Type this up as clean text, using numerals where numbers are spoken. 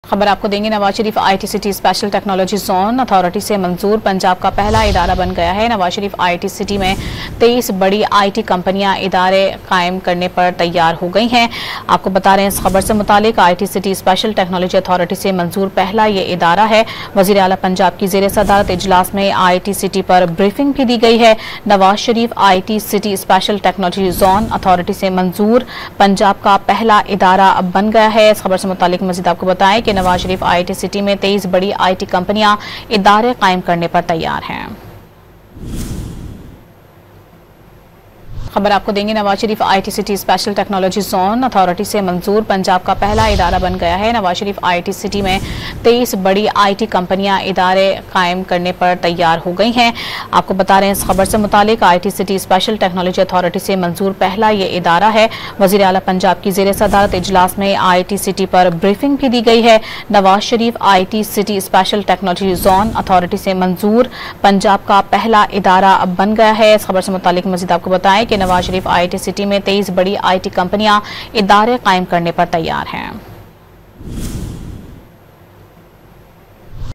खबर आपको देंगे। Nawaz Sharif IT city special technology zone authority से मंजूर पंजाब का पहला इदारा बन गया है। नवाज शरीफ आईटी सिटी में 23 बड़ी आईटी कंपनियां इदारे कायम करने पर तैयार हो गई हैं। आपको बता रहे हैं इस खबर से मुतालिक IT city special technology authority से मंजूर पहला ये इदारा है। वजीर आला पंजाब की जेर सदारत इजलास में आईटी सिटी पर ब्रीफिंग भी दी गई है। Nawaz Sharif IT city special technology zone authority से मंजूर पंजाब का पहला इदारा बन गया है। इस खबर से मुतालिक मजीद आपको बताएं कि नवाज शरीफ आईटी सिटी में 23 बड़ी आईटी कंपनियां इदारे कायम करने पर तैयार हैं। खबर आपको देंगे। Nawaz Sharif IT city special technology zone authority से मंजूर पंजाब का पहला इदारा बन गया है। नवाज शरीफ आईटी सिटी में 23 बड़ी आईटी कंपनियां इदारे कायम करने पर तैयार हो गई हैं। आपको बता रहे हैं इस खबर से मुतालिक IT city special technology authority से मंजूर पहला ये इदारा है। वजीर आला पंजाब की जेर सदारत इजलास में आईटी सिटी पर ब्रीफिंग भी दी गई है। Nawaz Sharif IT city special technology zone authority से मंजूर पंजाब का पहला इदारा बन गया है। इस खबर से मुतालिक मजीद आपको बताएं कि नवाज शरीफ आईटी सिटी में 23 बड़ी आईटी कंपनियां इदारे कायम करने पर तैयार हैं।